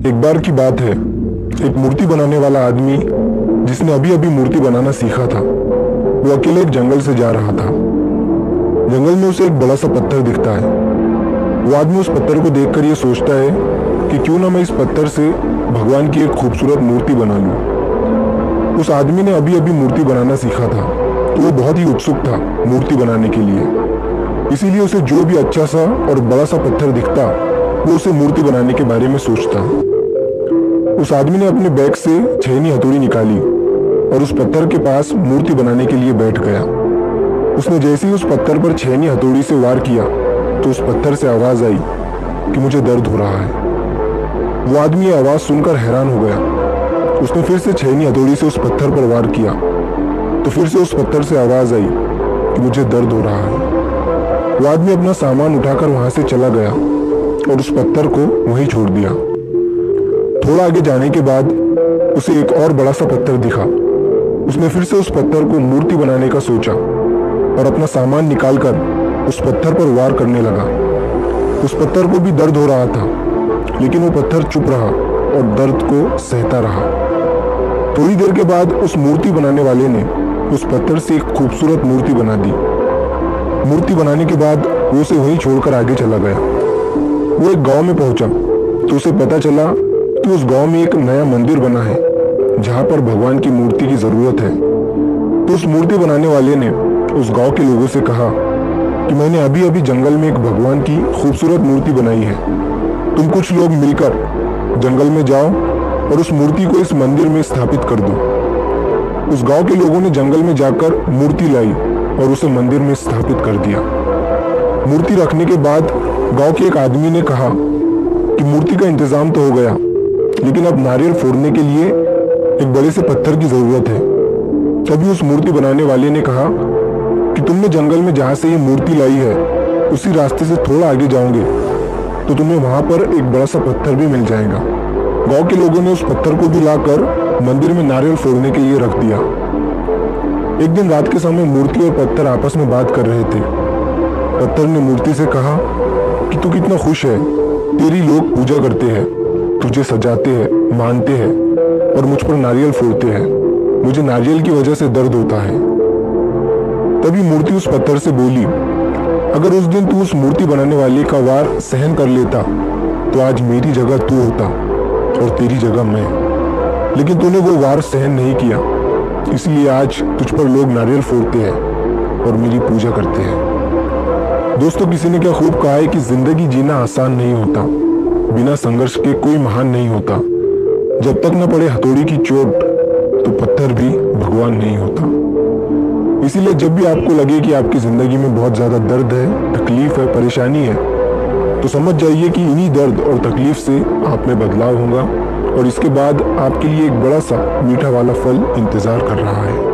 एक बार की बात है, एक मूर्ति बनाने वाला आदमी जिसने अभी अभी मूर्ति बनाना सीखा था, वो अकेले एक जंगल से जा रहा था। जंगल में उसे एक बड़ा सा पत्थर दिखता है। वो आदमी उस पत्थर को देखकर ये सोचता है कि क्यों ना मैं इस पत्थर से भगवान की एक खूबसूरत मूर्ति बना लूं। उस आदमी ने अभी अभी मूर्ति बनाना सीखा था, तो वो बहुत ही उत्सुक था मूर्ति बनाने के लिए। इसीलिए उसे जो भी अच्छा सा और बड़ा सा पत्थर दिखता, वो उसे मूर्ति बनाने के बारे में सोचता। उस आदमी ने अपने बैग से छेनी हथौड़ी निकाली और उस पत्थर के पास मूर्ति बनाने के लिए बैठ गया। उसने जैसे ही उस पत्थर पर छेनी हथौड़ी से वार किया तो उस पत्थर से आवाज आई कि मुझे दर्द हो रहा है। वो आदमी ये आवाज सुनकर हैरान हो गया। उसने फिर से छेनी हथौड़ी से उस पत्थर पर वार किया तो फिर से उस पत्थर से आवाज आई कि मुझे दर्द हो रहा है। वो आदमी अपना सामान उठाकर वहां से चला गया और उस पत्थर को वहीं छोड़ दिया। थोड़ा आगे जाने के बाद उसे एक और बड़ा सा पत्थर दिखा। उसने फिर से उस पत्थर को मूर्ति बनाने का सोचा और अपना सामान निकालकर उस पत्थर पर वार करने लगा। उस पत्थर को भी दर्द हो रहा था, लेकिन वो पत्थर चुप रहा और दर्द को सहता रहा। थोड़ी देर के बाद उस मूर्ति बनाने वाले ने उस पत्थर से एक खूबसूरत मूर्ति बना दी। मूर्ति बनाने के बाद वो उसे वहीं छोड़कर आगे चला गया। वो एक गांव में पहुंचा तो उसे पता चला कि उस गांव में एक नया मंदिर बना है जहां पर भगवान की मूर्ति की जरूरत है। तो उस मूर्ति बनाने वाले ने उस गांव के लोगों से कहा कि मैंने अभी अभी जंगल में एक भगवान की खूबसूरत मूर्ति बनाई है। तुम कुछ लोग मिलकर जंगल में जाओ और उस मूर्ति को इस मंदिर में स्थापित कर दो। उस गांव के लोगों ने जंगल में जाकर मूर्ति लाई और उसे मंदिर में स्थापित कर दिया। मूर्ति रखने के बाद गांव के एक आदमी ने कहा कि मूर्ति का इंतजाम तो हो गया, लेकिन अब नारियल फोड़ने के लिए एक बड़े से पत्थर की जरूरत है। तभी उस मूर्ति बनाने वाले ने कहा कि तुमने जंगल में जहां से ये मूर्ति लाई है उसी रास्ते से थोड़ा आगे जाओगे तो तुम्हें वहां पर एक बड़ा सा पत्थर भी मिल जाएगा। गांव के लोगों ने उस पत्थर को भी लाकर मंदिर में नारियल फोड़ने के लिए रख दिया। एक दिन रात के समय मूर्ति और पत्थर आपस में बात कर रहे थे। पत्थर ने मूर्ति से कहा कि तू कितना खुश है, तेरी लोग पूजा करते हैं, तुझे सजाते हैं, मानते हैं और मुझ पर नारियल फोड़ते हैं। मुझे नारियल की वजह से दर्द होता है। तभी मूर्ति उस पत्थर से बोली, अगर उस दिन तू उस मूर्ति बनाने वाले का वार सहन कर लेता तो आज मेरी जगह तू होता और तेरी जगह मैं। लेकिन तूने वो वार सहन नहीं किया, इसलिए आज तुझ पर लोग नारियल फोड़ते हैं और मेरी पूजा करते हैं। दोस्तों, किसी ने क्या खूब कहा है कि जिंदगी जीना आसान नहीं होता, बिना संघर्ष के कोई महान नहीं होता। जब तक न पड़े हथौड़ी की चोट तो पत्थर भी भगवान नहीं होता। इसीलिए जब भी आपको लगे कि आपकी जिंदगी में बहुत ज्यादा दर्द है, तकलीफ है, परेशानी है, तो समझ जाइए कि इन्हीं दर्द और तकलीफ से आप में बदलाव होगा और इसके बाद आपके लिए एक बड़ा सा मीठा वाला फल इंतजार कर रहा है।